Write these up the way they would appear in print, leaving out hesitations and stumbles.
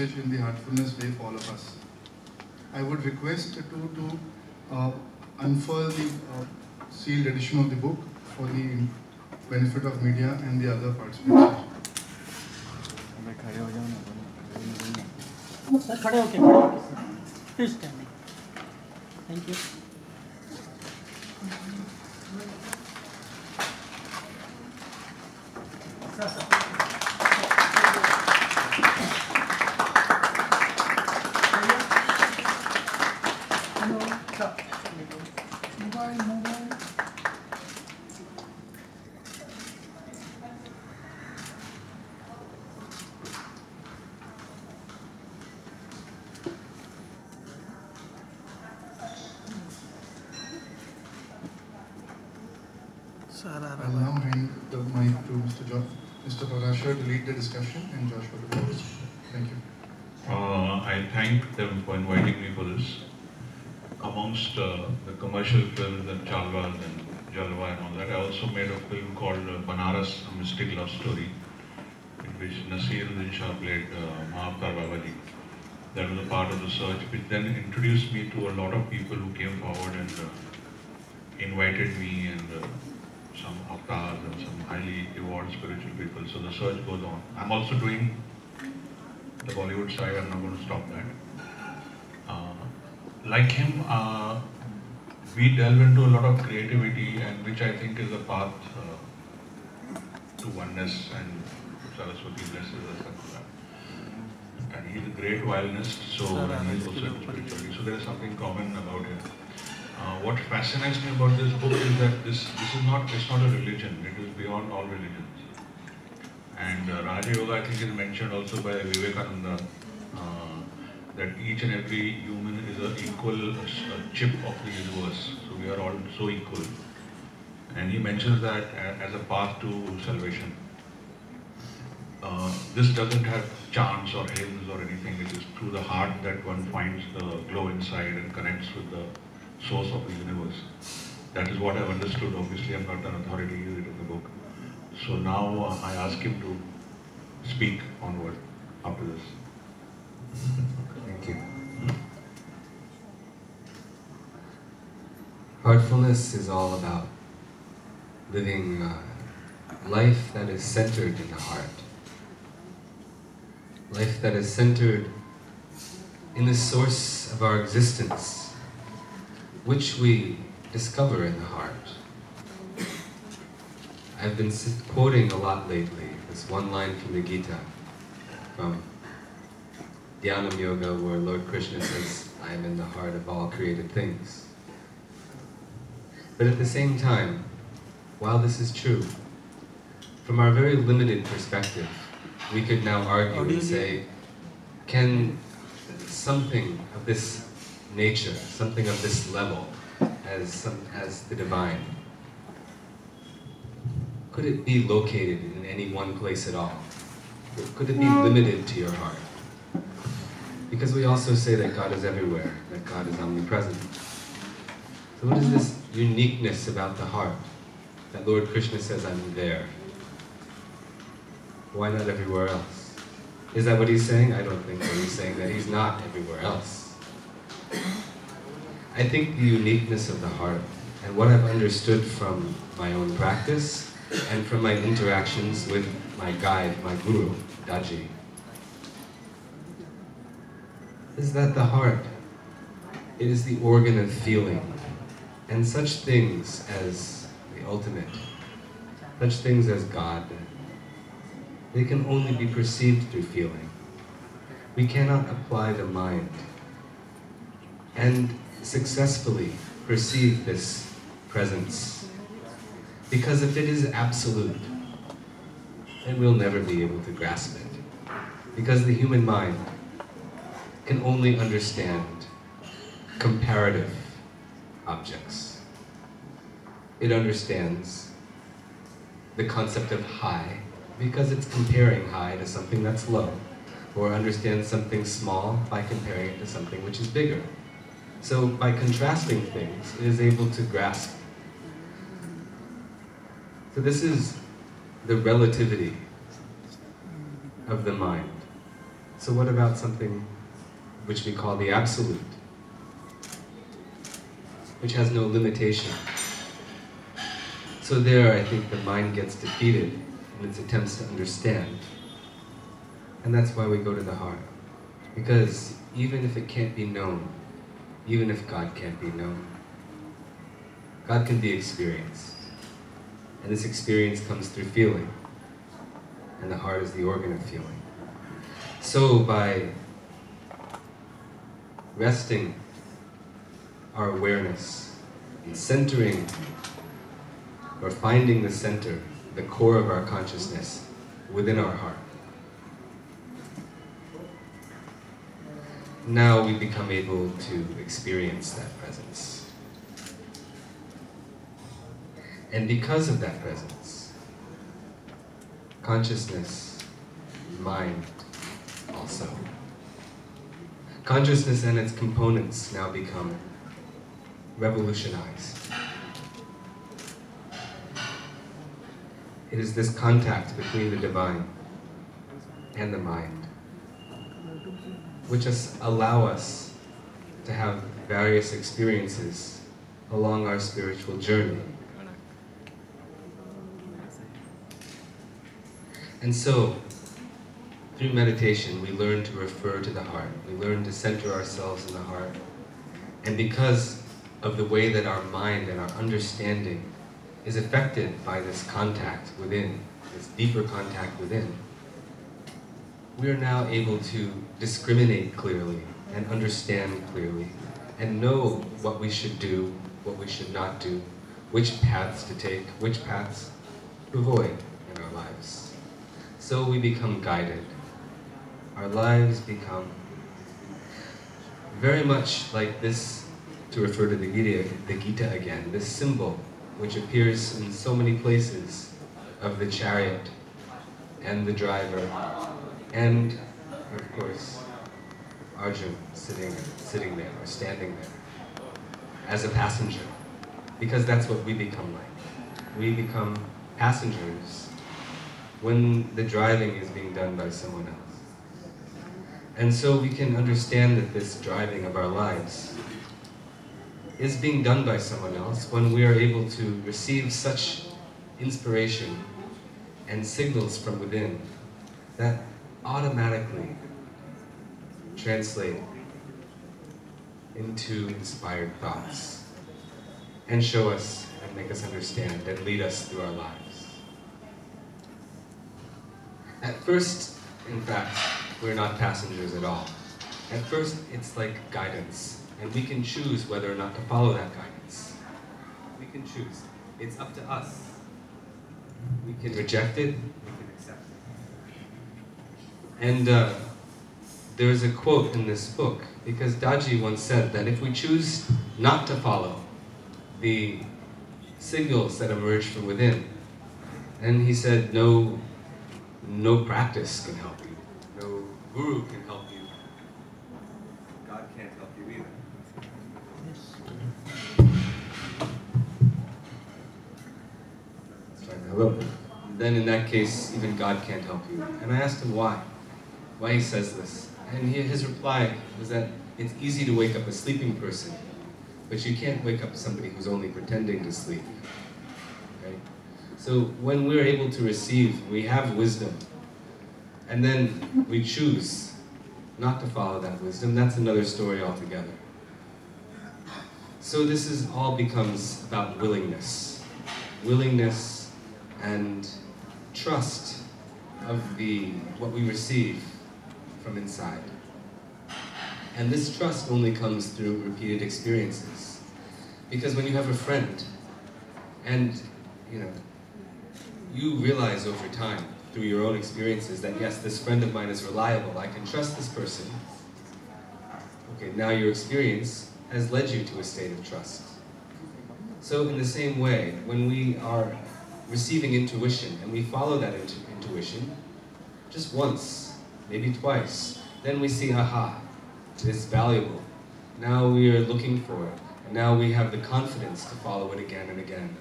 message in the Heartfulness way for all of us. I would request you to unfurl the sealed edition of the book for the benefit of media and the other participants. Please stand. Thank you. I'll now hand the mic to Mr. Parashar to lead the discussion and Joshua to close. Thank you. I thank them for inviting me for this. Amongst the commercial films and Chalwas and Jalwa and all that, I also made a film called Banaras, a Mystic Love Story, in which Nasiruddin Shah played Mahavatar Babaji. That was a part of the search, which then introduced me to a lot of people who came forward and invited me, and some avatars and some highly evolved spiritual people. So the search goes on. I'm also doing the Bollywood side. I'm not going to stop that. Like him, we delve into a lot of creativity, and which I think is a path to oneness, and Saraswati blesses us for that. And he's a great violinist, so he's also into spirituality. So there is something common about him. What fascinates me about this book is that this is not a religion. It is beyond all religions. And Raja Yoga, I think, is mentioned also by Vivekananda, that each and every human is an equal chip of the universe. So we are all so equal. And he mentions that as a path to salvation. This doesn't have chants or hymns or anything. It is through the heart that one finds the glow inside and connects with the source of the universe. That is what I've understood. Obviously, I'm not an authority, he's written the book. So now I ask him to speak onward after this. Thank you. Heartfulness is all about living life that is centered in the heart. Life that is centered in the source of our existence, which we discover in the heart. I've been quoting a lot lately this one line from the Gita, from Dhyanam Yoga, where Lord Krishna says, I am in the heart of all created things. But at the same time, while this is true, from our very limited perspective, we could now argue and say, can something of this nature, something of this level, as the divine, could it be located in any one place at all? Could it be limited to your heart? Because we also say that God is everywhere, that God is omnipresent. So what is this uniqueness about the heart, that Lord Krishna says, I'm there? Why not everywhere else? Is that what he's saying? I don't think so. He's saying that he's not everywhere else. I think the uniqueness of the heart, and what I've understood from my own practice, and from my interactions with my guide, my guru, Daji, is that the heart, it is the organ of feeling, and such things as the ultimate, such things as God, they can only be perceived through feeling. We cannot apply the mind and successfully perceive this presence, because if it is absolute, then we'll never be able to grasp it, because the human mind can only understand comparative objects. It understands the concept of high because it's comparing high to something that's low, or understands something small by comparing it to something which is bigger. So by contrasting things, it is able to grasp. So this is the relativity of the mind. So what about something which we call the absolute, which has no limitation? So there, I think the mind gets defeated in its attempts to understand. And that's why we go to the heart. Because even if it can't be known, even if God can't be known, God can be experienced. And this experience comes through feeling. And the heart is the organ of feeling. So by resting our awareness and centering or finding the center, the core of our consciousness within our heart, now we become able to experience that presence. And because of that presence, consciousness, mind also. Consciousness and its components now become revolutionized. It is this contact between the divine and the mind which allow us to have various experiences along our spiritual journey. And so, through meditation, we learn to refer to the heart. We learn to center ourselves in the heart. And because of the way that our mind and our understanding is affected by this contact within, this deeper contact within, we are now able to discriminate clearly and understand clearly and know what we should do, what we should not do, which paths to take, which paths to avoid in our lives. So we become guided. Our lives become very much like this, to refer to the Gita again, this symbol which appears in so many places of the chariot and the driver and, of course, Arjuna sitting there or standing there as a passenger, because that's what we become like. We become passengers when the driving is being done by someone else. And so we can understand that this driving of our lives is being done by someone else when we are able to receive such inspiration and signals from within that automatically translate into inspired thoughts and show us and make us understand and lead us through our lives. At first, in fact, we're not passengers at all. At first, it's like guidance, and we can choose whether or not to follow that guidance. We can choose. It's up to us. We can reject it, we can accept it. And there's a quote in this book, because Daji once said that if we choose not to follow the signals that emerge from within, and he said, no practice can help you, no guru can help you, God can't help you either. Hello. Then in that case, even God can't help you. And I asked him why he says this. And his reply was that it's easy to wake up a sleeping person, but you can't wake up somebody who's only pretending to sleep. Okay? So when we're able to receive, we have wisdom, and then we choose not to follow that wisdom, that's another story altogether. So this all becomes about willingness. Willingness and trust of what we receive from inside. And this trust only comes through repeated experiences. Because when you have a friend, and you realize over time, through your own experiences, that yes, this friend of mine is reliable, I can trust this person. Okay, now your experience has led you to a state of trust. So in the same way, when we are receiving intuition, and we follow that intuition, just once, maybe twice, then we see, aha, it's valuable. Now we are looking for it, and now we have the confidence to follow it again and again.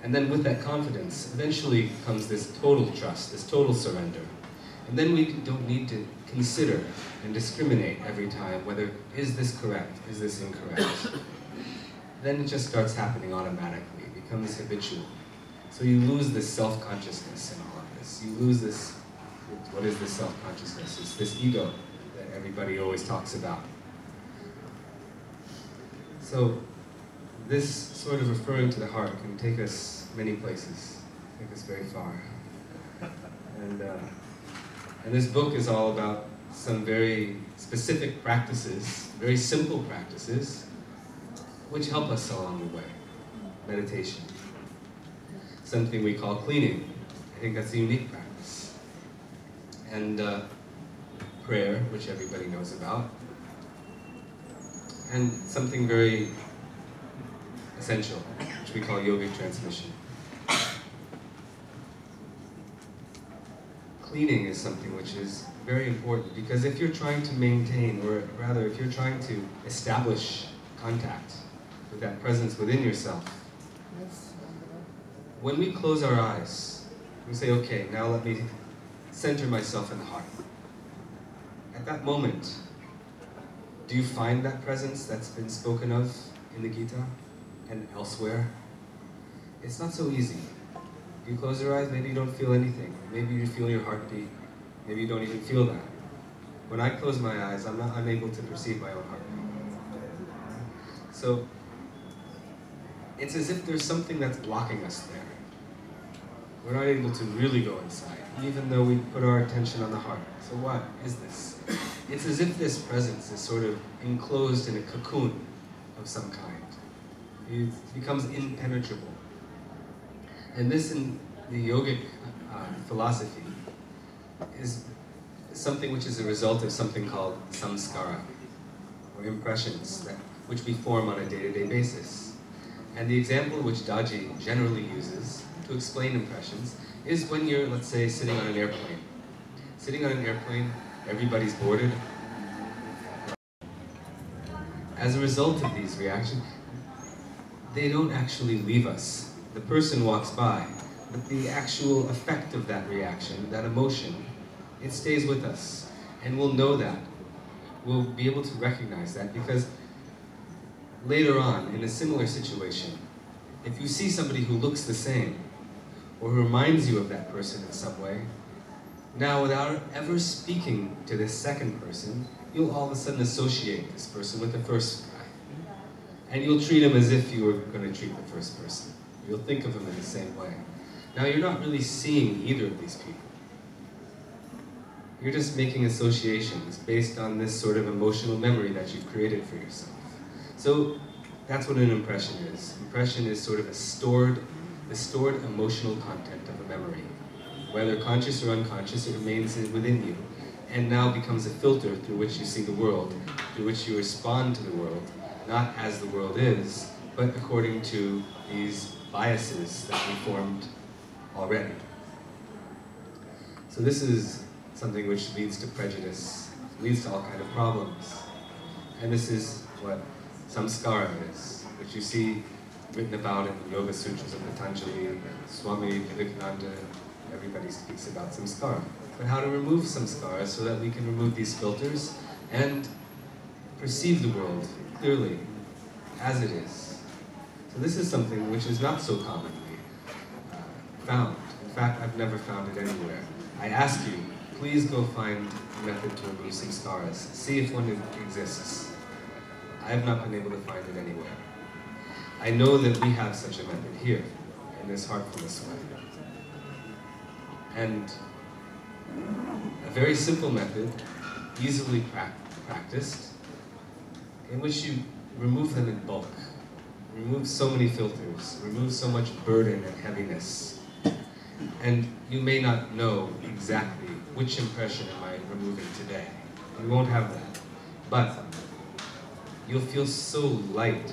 And then with that confidence, eventually comes this total trust, this total surrender. And then we don't need to consider and discriminate every time whether, is this correct, is this incorrect? Then it just starts happening automatically, it becomes habitual. So you lose this self-consciousness in all of this. You lose this, what is this self-consciousness? It's this ego that everybody always talks about. So this sort of referring to the heart can take us many places, take us very far. And this book is all about some very specific practices, very simple practices, which help us along the way. Meditation. Something we call cleaning. I think that's a unique practice. And prayer, which everybody knows about. And something very essential, which we call Yogic Transmission. Cleaning is something which is very important, because if you're trying to maintain, or rather if you're trying to establish contact with that presence within yourself, when we close our eyes, we say, okay, now let me center myself in the heart. At that moment, do you find that presence that's been spoken of in the Gita and elsewhere? It's not so easy. You close your eyes, maybe you don't feel anything. Maybe you feel your heartbeat. Maybe you don't even feel that. When I close my eyes, I'm not unable to perceive my own heartbeat. So it's as if there's something that's blocking us there. We're not able to really go inside, even though we put our attention on the heart. So what is this? It's as if this presence is sort of enclosed in a cocoon of some kind. It becomes impenetrable. And this, in the yogic philosophy, is something which is a result of something called samskara, or impressions, which we form on a day-to-day basis. And the example which Daji generally uses to explain impressions is when you're, let's say, sitting on an airplane. Sitting on an airplane, everybody's boarded. As a result of these reactions, they don't actually leave us. The person walks by, but the actual effect of that reaction, that emotion, it stays with us. And we'll know that. We'll be able to recognize that, because later on, in a similar situation, if you see somebody who looks the same, or who reminds you of that person in some way, now without ever speaking to this second person, you'll all of a sudden associate this person with the first guy. And you'll treat him as if you were going to treat the first person. You'll think of him in the same way. Now you're not really seeing either of these people. You're just making associations based on this sort of emotional memory that you've created for yourself. So that's what an impression is. Impression is sort of the stored emotional content of a memory. Whether conscious or unconscious, it remains within you, and now becomes a filter through which you see the world, through which you respond to the world, not as the world is, but according to these biases that we formed already. So this is something which leads to prejudice, leads to all kinds of problems. And this is what samskara is, which you see written about in the Yoga Sutras of Patanjali, Swami Vivekananda, everybody speaks about samskara. But how to remove samskara so that we can remove these filters and perceive the world clearly as it is. So this is something which is not so commonly found. In fact, I've never found it anywhere. I ask you, please go find a method to remove samskaras. See if one exists. I have not been able to find it anywhere. I know that we have such a method here, in this Heartfulness way. And a very simple method, easily practiced, in which you remove them in bulk. Remove so many filters, remove so much burden and heaviness. And you may not know exactly which impression am I removing today. You won't have that. But you'll feel so light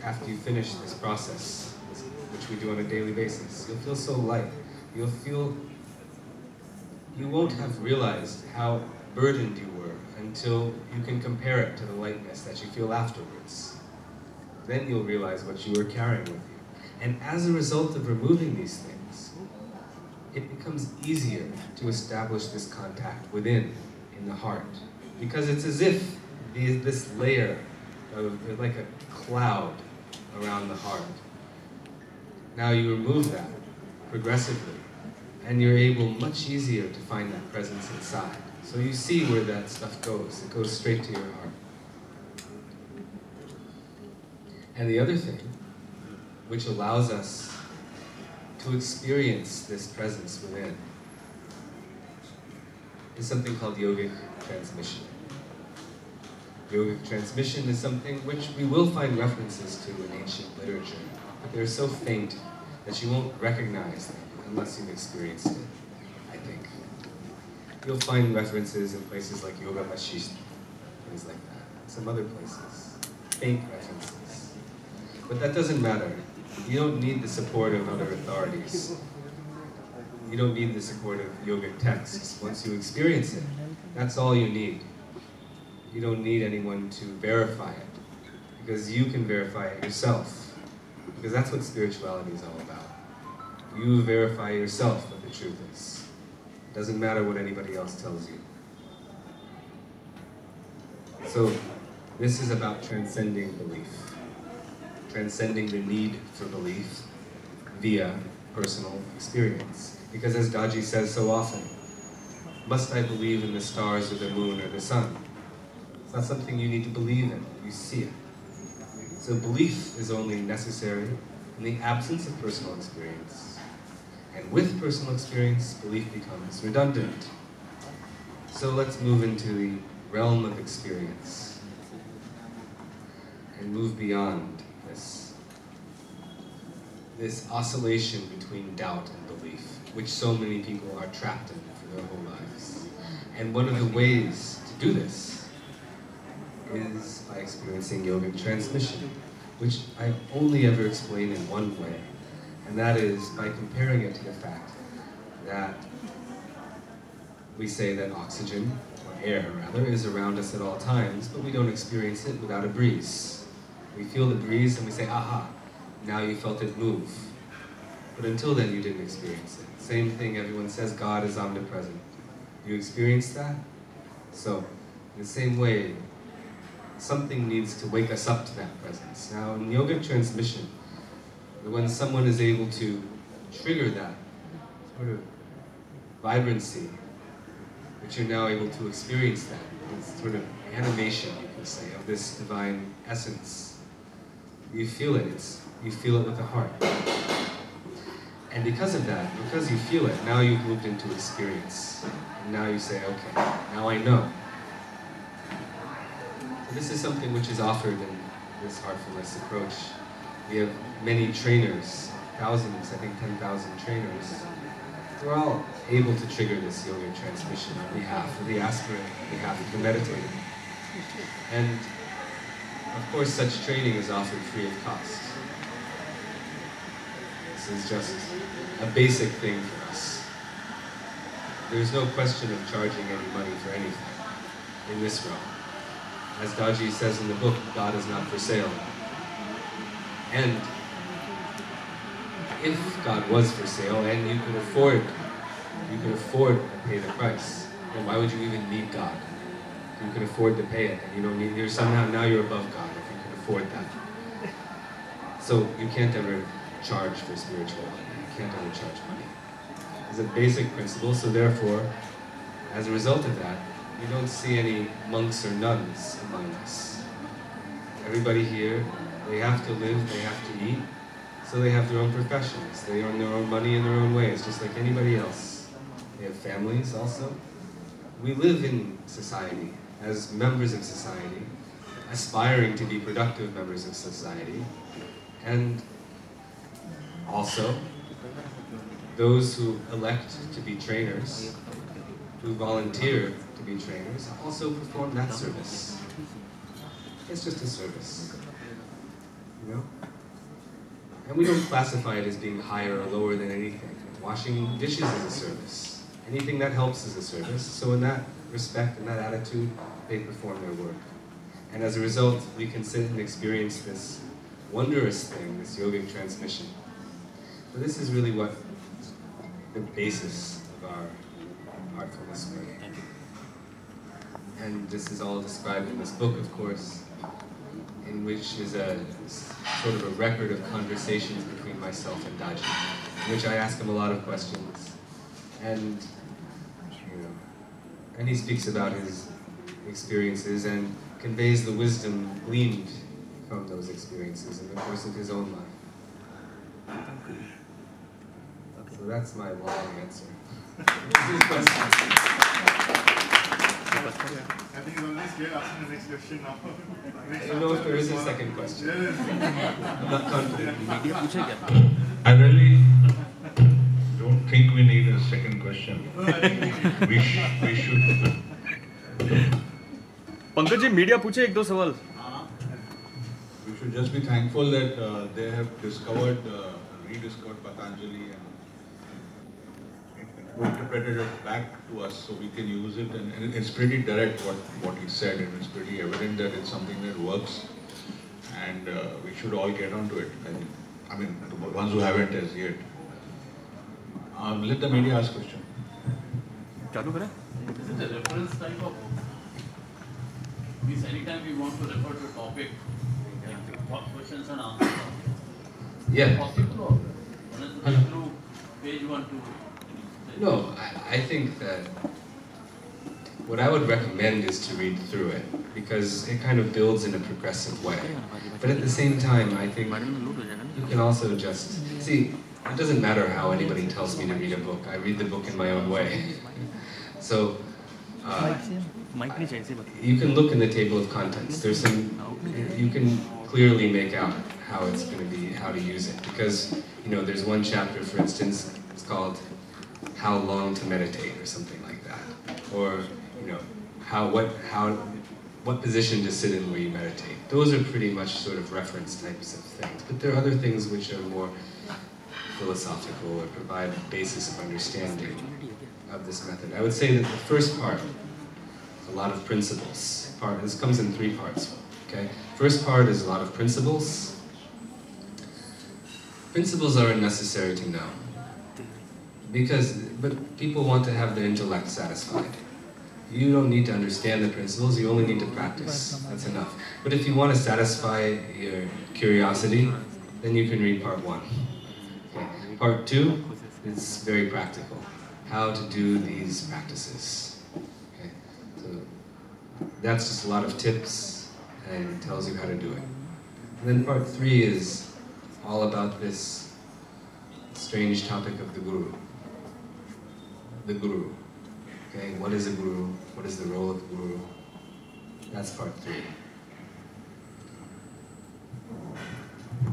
after you finish this process, which we do on a daily basis. You'll feel so light. You'll feel, you won't have realized how burdened you were until you can compare it to the lightness that you feel afterwards. Then you'll realize what you were carrying with you. And as a result of removing these things, it becomes easier to establish this contact within, in the heart. Because it's as if this layer of, like a cloud around the heart. Now you remove that progressively, and you're able much easier to find that presence inside. So you see where that stuff goes. It goes straight to your heart. And the other thing, which allows us to experience this presence within, is something called Yogic Transmission. Yogic Transmission is something which we will find references to in ancient literature, but they're so faint that you won't recognize them unless you've experienced it, I think. You'll find references in places like Yoga Vashishtha, things like that, some other places, faint references. But that doesn't matter. You don't need the support of other authorities. You don't need the support of yogic texts. Once you experience it, that's all you need. You don't need anyone to verify it, because you can verify it yourself. Because that's what spirituality is all about. You verify yourself what the truth is. It doesn't matter what anybody else tells you. So, this is about transcending belief. Transcending the need for belief via personal experience. Because as Daji says so often, must I believe in the stars or the moon or the sun? It's not something you need to believe in, you see it. So belief is only necessary in the absence of personal experience. And with personal experience, belief becomes redundant. So let's move into the realm of experience and move beyond this oscillation between doubt and belief, which so many people are trapped in for their whole lives. And one of the ways to do this is by experiencing yogic transmission, which I only ever explain in one way, and that is by comparing it to the fact that we say that oxygen, or air rather, is around us at all times, but we don't experience it without a breeze. We feel the breeze and we say, aha, now you felt it move. But until then, you didn't experience it. Same thing, everyone says God is omnipresent. You experience that? So, in the same way, something needs to wake us up to that presence. Now, in yogic transmission, when someone is able to trigger that sort of vibrancy, which you're now able to experience that, it's sort of animation, you can say, of this divine essence. You feel it, you feel it with the heart. And because of that, because you feel it, now you've moved into experience. And now you say, okay, now I know. So this is something which is offered in this Heartfulness approach. We have many trainers, thousands, I think 10,000 trainers. We're all able to trigger this yogic transmission on behalf of the aspirant, on behalf of the meditator. And of course, such training is offered free of cost. This is just a basic thing for us. There's no question of charging any money for anything in this realm. As Daji says in the book, God is not for sale. And if God was for sale and you could afford to pay the price, then why would you even need God? If you could afford to pay it, and you don't need, you're somehow, now you're above God if you can afford that. So you can't ever charge for spirituality. You can't ever charge money. It's a basic principle, so therefore, as a result of that, you don't see any monks or nuns among us. Everybody here, they have to live, they have to eat, so they have their own professions. They earn their own money in their own ways, just like anybody else. They have families also. We live in society as members of society, aspiring to be productive members of society, and also those who elect to be trainers, who volunteer to be trainers, also perform that service. It's just a service, you know? And we don't classify it as being higher or lower than anything. Washing dishes is a service. Anything that helps is a service. So in that respect, in that attitude, they perform their work. And as a result, we can sit and experience this wondrous thing, this yogic transmission. So this is really what the basis of our heartfulness work. And this is all described in this book, of course, in which is a sort of a record of conversations between myself and Daji, in which I ask him a lot of questions. And, and he speaks about his experiences and conveys the wisdom gleaned from those experiences in the course of his own life. So that's my long answer. I think it's only scared asking the next question now. I don't know if there is a second question. I'm not confident. I really don't think we need a second question. We should. Pankaj ji media पूछे एक दो सवाल. We should just be thankful that they have discovered, rediscovered Patanjali and interpreted it back to us so we can use it, and it's pretty direct what he said, and it's pretty evident that it's something that works, and we should all get onto it. I mean, the ones who haven't as yet. Let the media ask question. चालू करें? This is a reference type of book. Means anytime we want to refer to a topic, like questions and answers. Yeah. Possible or one is through page 1 to. No, I think that what I would recommend is to read through it, because it kind of builds in a progressive way. But at the same time, I think you can also just, see, it doesn't matter how anybody tells me to read a book. I read the book in my own way. So, you can look in the table of contents. There's some, you can clearly make out how it's going to be, how to use it. Because, there's one chapter, for instance, it's called How Long to Meditate, or something like that. Or, what position to sit in where you meditate. Those are pretty much sort of reference types of things. But there are other things which are more philosophical or provide a basis of understanding of this method. I would say that the first part, a lot of principles. This comes in 3 parts, okay? First part is a lot of principles. Principles are unnecessary to know. But people want to have their intellect satisfied. You don't need to understand the principles, you only need to practice. That's enough. But if you want to satisfy your curiosity, then you can read part 1. Okay. Part 2 is very practical. How to do these practices. Okay. So that's just a lot of tips and tells you how to do it. And then part 3 is all about this strange topic of the Guru. The Guru. Okay, what is a Guru? What is the role of the Guru? That's part 3.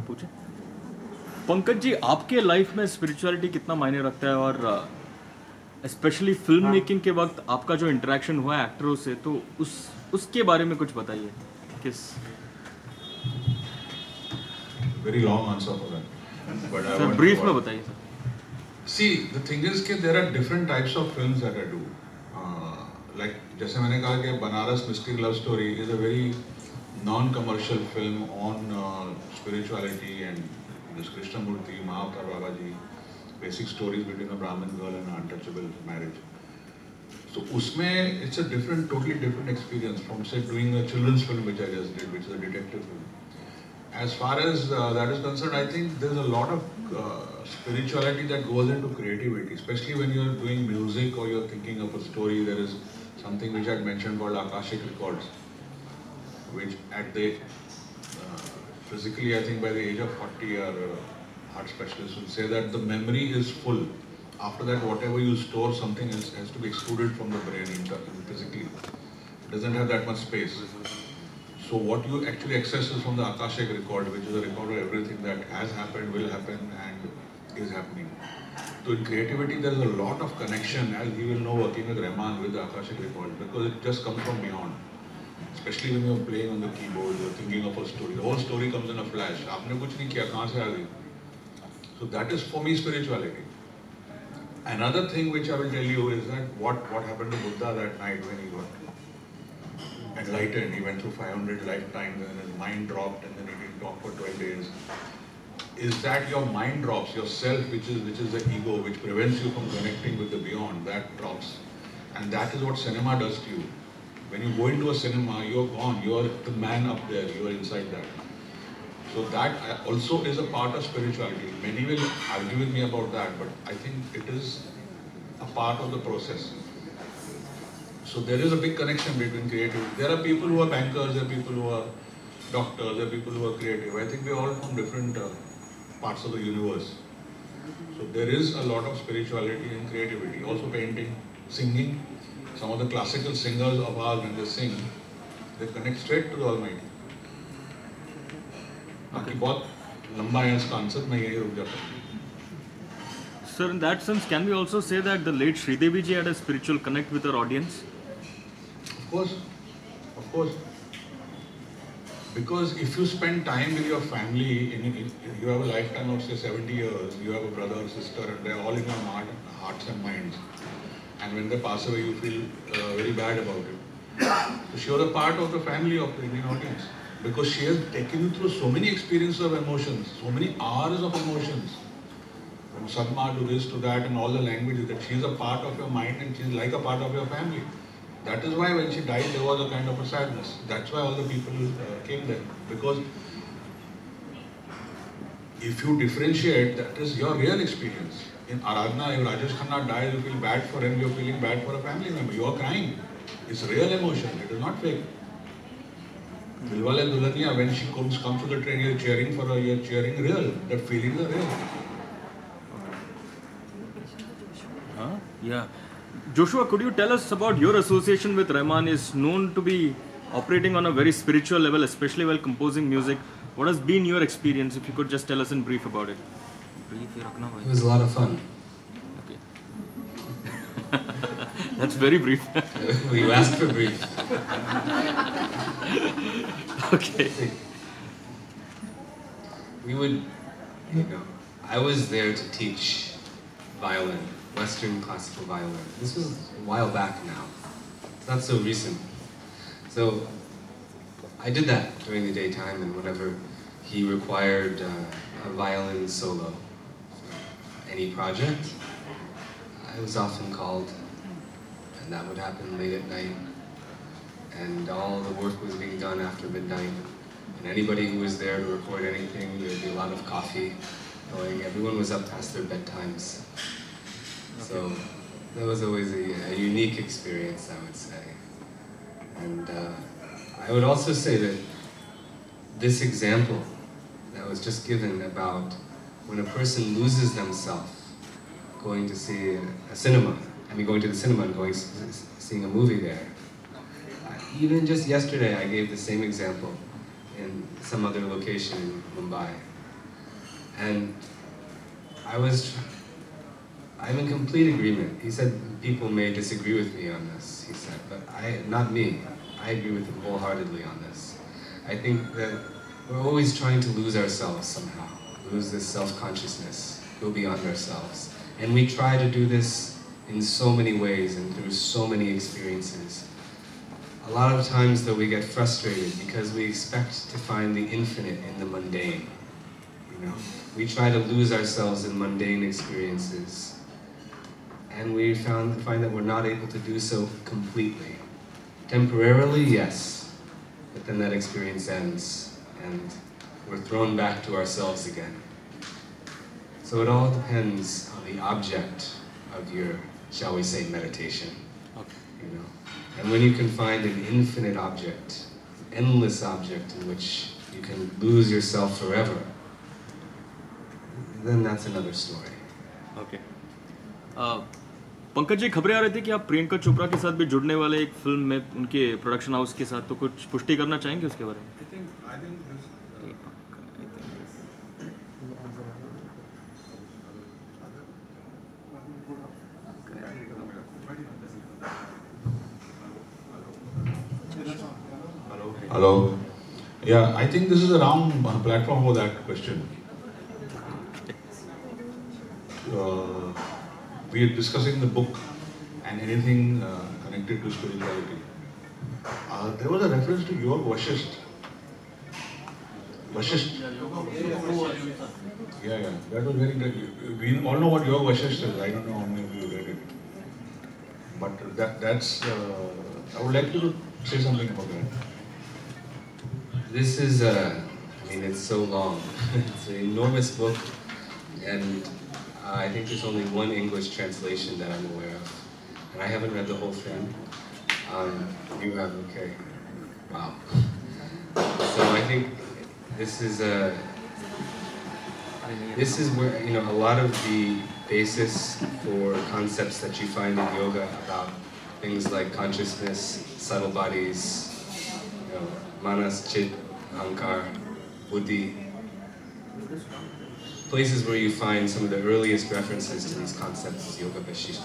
पूछे? पंकज जी, आपके life में spirituality कितना मायने रखता है, और specially film making के वक्त आपका जो इंटरेक्शन हुआ है एक्टरों से, तो उसके बारे में कुछ बताइए. Very long answer for that. But I want brief में बताइए sir. See, the thing is that there are different types of films that I do. Like, जैसे मैंने कहा कि Banaras Mystic Love Story is a very non-commercial film on spirituality and this Krishnamurti, Mahavtar Babaji, basic stories between a Brahmin girl and an untouchable marriage. So, उसमें it's a totally different experience from say doing a children's film which I just did, which is a detective film. As far as that is concerned, I think there's a lot of spirituality that goes into creativity, especially when you're doing music or you're thinking of a story. There is something which I had mentioned called Akashic Records, which at the physically, I think by the age of 40, our heart specialists will say that the memory is full. After that, whatever you store, something else has to be excluded from the brain physically. It doesn't have that much space. So what you actually access is from the Akashic record, which is a record of everything that has happened, will happen, and is happening. So in creativity, there is a lot of connection, as you will know, working with Rahman with the Akashic record, because it just comes from beyond. Especially when you're playing on the keyboard, you're thinking of a story. The whole story comes in a flash. आपने कुछ नहीं किया, कहाँ से आ गई? So that is for me spirituality. Another thing which I will tell you is that what happened to Buddha that night when he got enlightened. He went through 500 lifetimes and his mind dropped and then he didn't talk for 12 days. is that your mind drops, your self, which is the ego, which prevents you from connecting with the beyond, that drops. And that is what cinema does to you. When you go into a cinema, you're gone, you're the man up there, you're inside that. So that also is a part of spirituality. Many will argue with me about that, but I think it is a part of the process. So there is a big connection between creativity. There are people who are bankers, there are people who are doctors, there are people who are creative. I think we're all from different parts of the universe. So there is a lot of spirituality and creativity. Also painting, singing. Some of the classical singers of ours, when they sing, they connect straight to the Almighty. बाकी बहुत लंबा है इसका answer, मैं यही रुक जाता हूँ. Sir, in that sense, can we also say that the late Sridevi ji had a spiritual connect with her audience? Of course. Because if you spend time with your family, you have a lifetime of say 70 years, you have a brother or sister, and they're all in your hearts and minds. And when they pass away, you feel very bad about it. So she was a part of the family of the Indian audience. Because she has taken you through so many experiences of emotions, so many hours of emotions. From Sadma to this to that and all the languages, that she is a part of your mind and she is like a part of your family. That is why when she died, there was a kind of a sadness. That's why all the people came there. Because if you differentiate, that is your real experience. In Aradhana, if Rajesh Khanna dies, you feel bad for him, you're feeling bad for a family member. You are crying. It's real emotion, it is not fake. Dilwale Dulhaniya, when she comes to the train, you're cheering for her, you're cheering real. That feelings are real. Yeah. Joshua, could you tell us about your association with Rahman? Is known to be operating on a very spiritual level, especially while composing music. What has been your experience? If you could just tell us in brief about it. It was a lot of fun. Okay. That's very brief. You asked for brief. Okay. We would, I was there to teach violin, Western classical violin. This was a while back now. It's not so recent. So I did that during the daytime, and whenever he required a violin solo for any project, I was often called, and that would happen late at night. And all the work was being done after midnight. And anybody who was there to record anything, there would be a lot of coffee going. Everyone was up past their bedtimes. So that was always a unique experience, I would say. And I would also say that this example that was just given about when a person loses themselves going to see going to the cinema and seeing a movie there. Even just yesterday, I gave the same example in some other location in Mumbai. And I'm in complete agreement. He said people may disagree with me on this, he said, but not me. I agree with him wholeheartedly on this. I think that we're always trying to lose ourselves somehow, lose this self-consciousness, go beyond ourselves. And we try to do this in so many ways and through so many experiences. A lot of times, though, we get frustrated because we expect to find the infinite in the mundane. We try to lose ourselves in mundane experiences, and we find that we're not able to do so completely. Temporarily, yes, but then that experience ends, and we're thrown back to ourselves again. So it all depends on the object of your, shall we say, meditation. Okay. And when you can find an infinite object, endless object in which you can lose yourself forever, then that's another story. Okay. Pankaj ji, खबरें आ रही थी कि आप प्रियंका चोपड़ा के साथ भी जुड़ने वाले एक फिल्म में उनके प्रोडक्शन हाउस के साथ, तो कुछ पुष्टि करना चाहेंगे उसके बारे में? Hello. Yeah, I think this is a wrong platform for that question. We are discussing the book and anything connected to spirituality. There was a reference to Yoga Vasisht. Vasisht. Yeah, Yeah, that was very good. We all know what Yoga Vasisht is. I don't know how many of you read it. But that's, I would like to say something about that. This is, I mean, it's so long. It's an enormous book, and I think there's only one English translation that I'm aware of. And I haven't read the whole thing. You have, okay. Wow. So I think this is where, you know, a lot of the basis for concepts that you find in yoga about things like consciousness, subtle bodies, you know, manas, chit, ahankar, buddhi, places where you find some of the earliest references to these concepts is Yoga Vasishtha.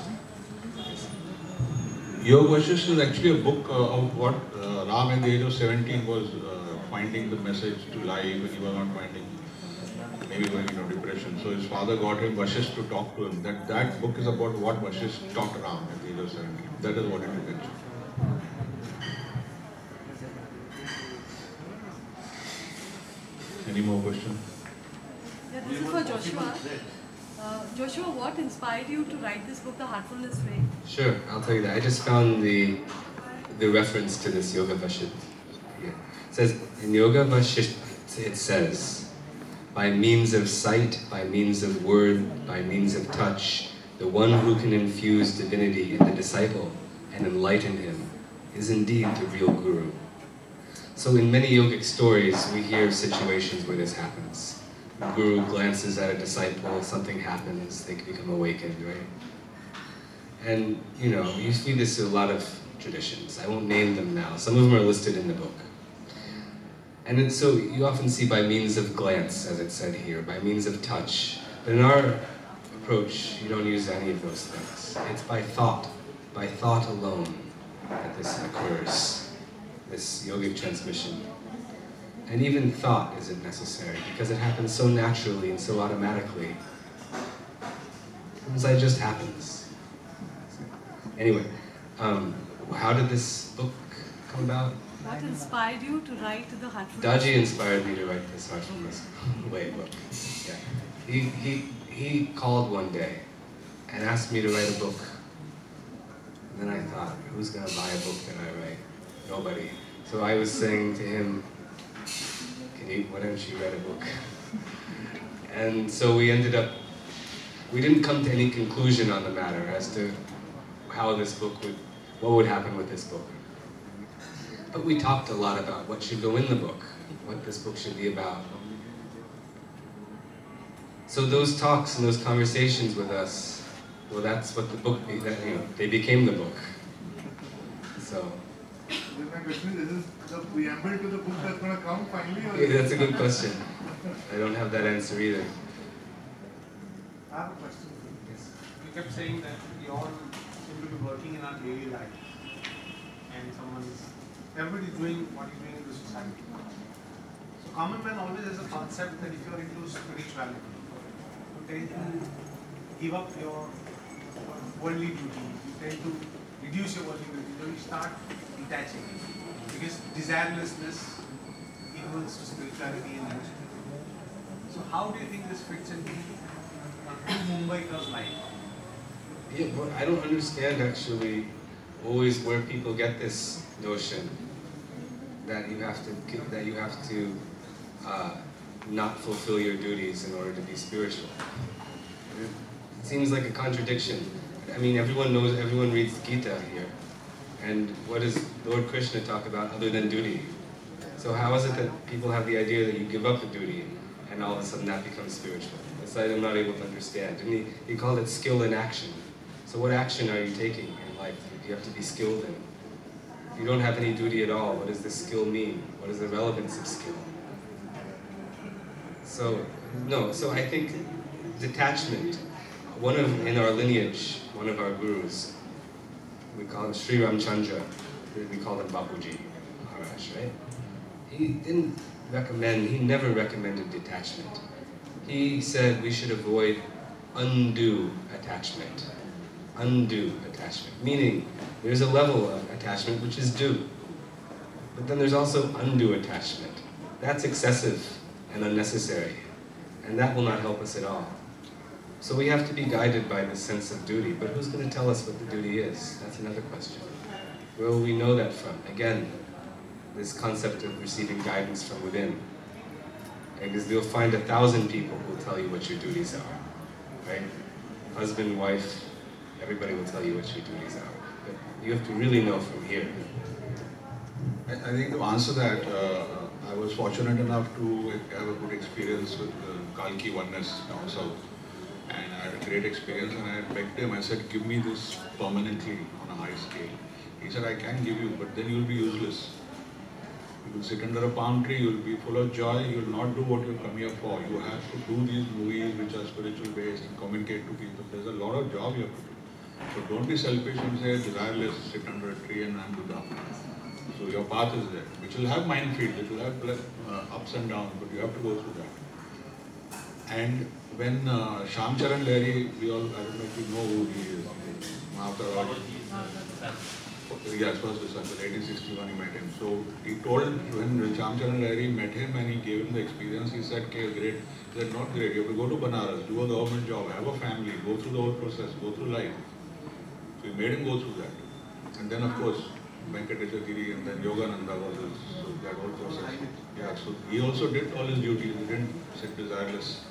Yoga Vasisht is actually a book of what Ram at the age of 17 was finding the message to life when he was not finding, maybe going into depression. So his father got him Vasisht to talk to him. That book is about what Vasisht taught Ram at the age of 17. That is what it is actually. Any more questions? Yeah, this is for Joshua. Joshua, what inspired you to write this book, The Heartfulness Way? Sure, I'll tell you that. I just found the reference to this Yoga Vasishtha. Yeah. It says, in Yoga Vasishtha, it says, by means of sight, by means of word, by means of touch, the one who can infuse divinity in the disciple and enlighten him is indeed the real guru. So in many yogic stories, we hear situations where this happens. The guru glances at a disciple, something happens, they become awakened, right? And, you know, you see this in a lot of traditions. I won't name them now. Some of them are listed in the book. And so you often see by means of glance, as it said here, by means of touch. But in our approach, you don't use any of those things. It's by thought alone, that this occurs, this yogic transmission. And even thought isn't necessary, because it happens so naturally and so automatically. It just happens. Anyway, how did this book come about? What inspired you to write The Heartfulness? Daji inspired me to write this Heartfulness Way book. Yeah. He called one day and asked me to write a book. And then I thought, who's going to buy a book that I write? Nobody. So I was saying to him, why don't you write a book? And so we didn't come to any conclusion on the matter as to how this book what would happen with this book. But we talked a lot about what should go in the book, what this book should be about. So those talks and those conversations with us, well, that's what the book, they became the book. So. My question is the preamble to the book that's going to come finally? Or Yeah, that's a good question. I don't have that answer either. I have a question. Yes. You kept saying that we all seem to be working in our daily life, and everybody's doing what you're doing in the society. So common man always has a concept that if you're into spirituality, you tend to give up your worldly duty, you tend to reduce your worldly duty, so you start detaching. Because desirelessness equals to spirituality and emotion. So how do you think this fits into Mumbai's life? Yeah, well, I don't understand actually always where people get this notion that you have to not fulfill your duties in order to be spiritual. It seems like a contradiction. I mean, everyone reads Gita here. And what does Lord Krishna talk about other than duty? So how is it that people have the idea that you give up a duty and all of a sudden that becomes spiritual? That's what I'm not able to understand. And he called it skill in action. So what action are you taking in life that you have to be skilled in? If you don't have any duty at all, what does this skill mean? What is the relevance of skill? So I think detachment, in our lineage, one of our gurus, we call him Sri Ramchandra, we call him Bapuji Maharaj, right? He never recommended detachment. He said we should avoid undue attachment. Undue attachment, meaning there's a level of attachment which is due, but then there's also undue attachment. That's excessive and unnecessary, and that will not help us at all. So we have to be guided by this sense of duty, but who's going to tell us what the duty is? That's another question. Where will we know that from? Again, this concept of receiving guidance from within. Because you'll find 1,000 people who will tell you what your duties are, right? Husband, wife, everybody will tell you what your duties are. But you have to really know from here. I think to answer that, I was fortunate enough to have a good experience with Kalki Oneness down south. And I had a great experience, and I begged him, I said, give me this permanently on a high scale. He said, I can give you, but then you'll be useless. You will sit under a palm tree, you'll be full of joy, you'll not do what you've come here for. You have to do these movies which are spiritual based and communicate to people. There's a lot of job you have to do. So don't be selfish and say, desireless, sit under a tree and do that. So your path is there, which will have minefields, it will have ups and downs, but you have to go through that. And when Shyam Charan Lahiri, we all, I don't know if you know who he is, yes, first December 1861 he met him. So he told, when Shyam Charan Lahiri met him and he gave him the experience, he said, okay, great. He said, not great, you have to go to Banaras, do a government job, have a family, go through the whole process, go through life. So he made him go through that. And then of course, Venkatesha Giri and then Yogananda was his, so that whole process. Yeah, so he also did all his duties, he didn't sit desireless.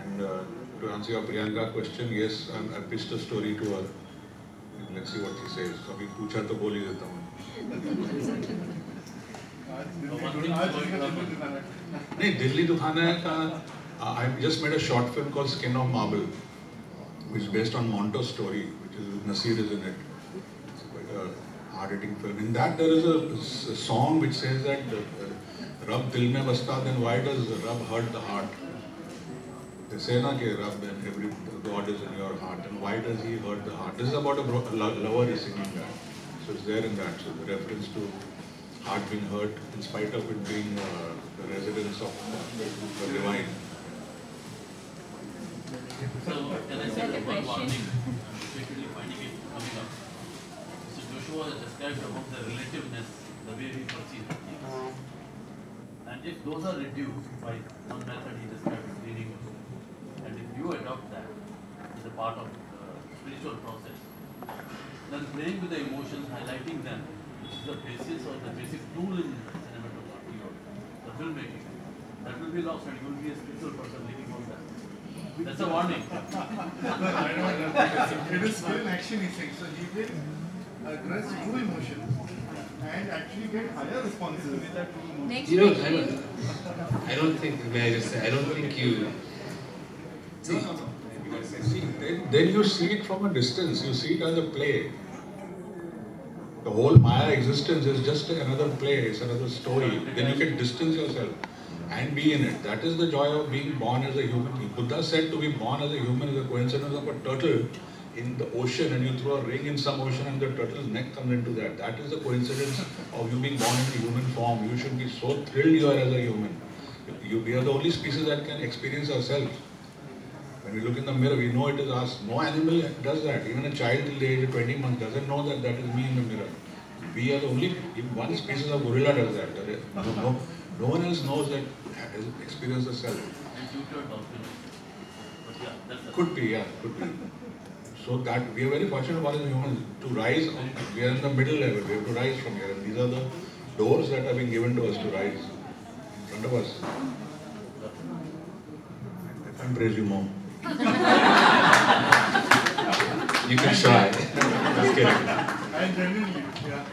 And to answer your Priyanka question, yes, I pitched a story to her. Let's see what she says. Abhi pucha to bol hi deta hu. Nahi, Delhi Dukhana ka, I just made a short film called Skin of Marble, which is based on Monto's story, which is Nasir is in it. It's quite a hard-hitting film. In that there is a song which says that Rab dil mein basta, then why does Rab hurt the heart? They say na ke Rab and every God is in your heart, and why does he hurt the heart? This is about a lover is singing that. So it's there in that. So the reference to heart being hurt in spite of it being the residence of the divine. So can I say one warning, especially finding it coming up? So Joshua has described about the relativeness, the way we perceive things. And if those are reduced by one method he described, reading, and if you adopt that as a part of the spiritual process, then playing with the emotions, highlighting them, which is the basis or the basic tool in cinematography or the filmmaking, that will be lost and you will be a spiritual person living on that. That's a warning. It is still action, he thinks. So he will address true emotions and actually get higher responses with that true emotion. You know, I don't think, may I just say, I don't think you... See, then you see it from a distance, you see it as a play. The whole Maya existence is just another play, it's another story. Then you can distance yourself and be in it. That is the joy of being born as a human being. Buddha said to be born as a human is a coincidence of a turtle in the ocean, and you throw a ring in some ocean and the turtle's neck comes into that. That is the coincidence of you being born in a human form. You should be so thrilled you are as a human. We are the only species that can experience ourselves. When we look in the mirror, we know it is us. No animal does that. Even a child till the age of 20 months doesn't know that that is me in the mirror. We are the only one species of gorilla does that. No one else knows that has experienced the self. Could be, yeah, could be. So that we are very fortunate as humans to rise. We are in the middle level. We have to rise from here. And these are the doors that have been given to us to rise in front of us. I can't praise you more. You can try. Just kidding. And genuinely, yeah.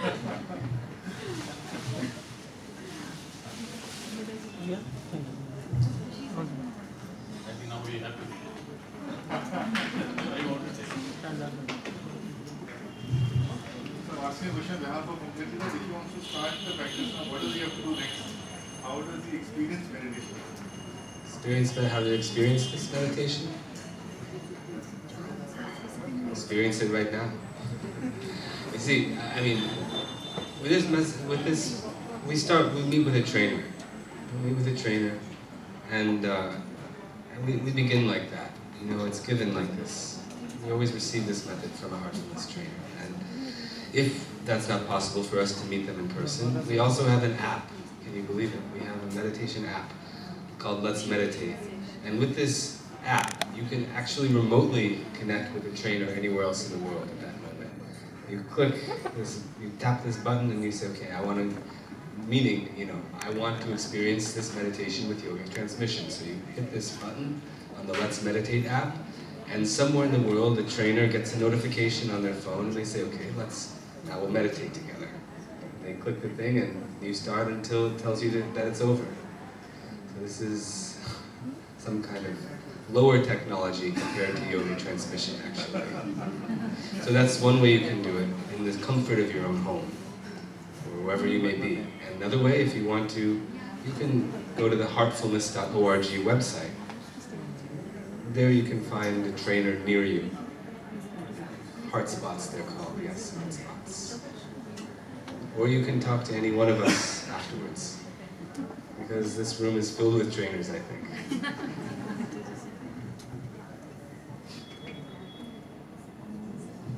I think now we have to. So asking a question on behalf of Pankuj, if he wants to start the practice now, what does he have to do next? How does he experience meditation? How to experience this meditation? Experience it right now. You see, I mean, we meet with a trainer. We meet with a trainer, and we begin like that. You know, it's given like this. We always receive this method from a Heartfulness trainer. And if that's not possible for us to meet them in person, we also have an app. Can you believe it? We have a meditation app called Let's Meditate. And with this app, you can actually remotely connect with a trainer anywhere else in the world at that moment. You click this, you tap this button and you say, okay, I want to, meaning, I want to experience this meditation with Yogic Transmission. So you hit this button on the Let's Meditate app, and somewhere in the world, the trainer gets a notification on their phone, and they say, okay, now we'll meditate together. And they click the thing, and you start until it tells you that it's over. So this is some kind of lower technology compared to Yogic Transmission, actually. So that's one way you can do it, in the comfort of your own home, or wherever you may be. And another way, if you want to, you can go to the heartfulness.org website. There you can find a trainer near you. Heart spots, they're called, yes, heart spots. Or you can talk to any one of us afterwards, because this room is filled with trainers, I think.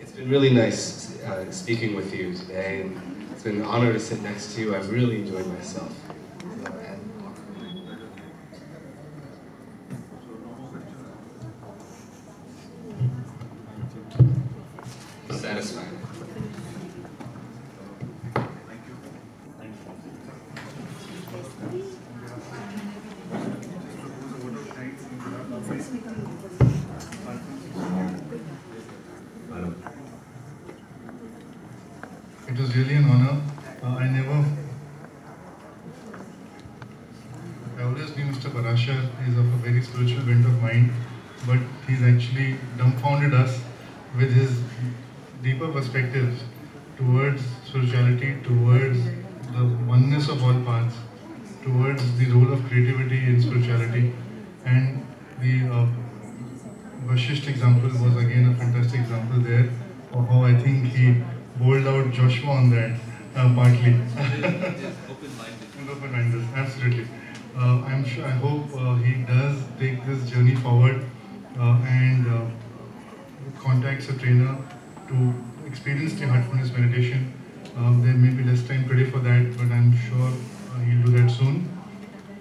It's been really nice speaking with you today, and it's been an honor to sit next to you. I've really enjoyed myself. Satisfied. Thank you. It was really an honor. I always knew Mr. Parashar is of a very spiritual bent of mind, but he's actually dumbfounded us with his deeper perspectives towards spirituality, towards the oneness of all paths, towards the role of creativity in spirituality. And the Vashisht example was again a fantastic example there of how I think he bowled out Joshua on that, partly. Open-minded, absolutely. I hope he does take this journey forward and contacts a trainer to experience the heartfulness meditation. There may be less time today for that, but I'm sure he'll do that soon.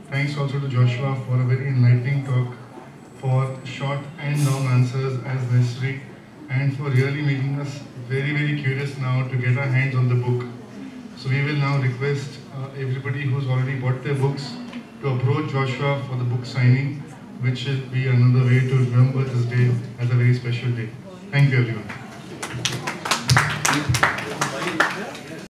Thanks also to Joshua for a very enlightening talk, for short and long answers as necessary, and for really making us very, very curious now to get our hands on the book. So we will now request everybody who's already bought their books to approach Joshua for the book signing, which will be another way to remember this day as a very special day. Thank you, everyone.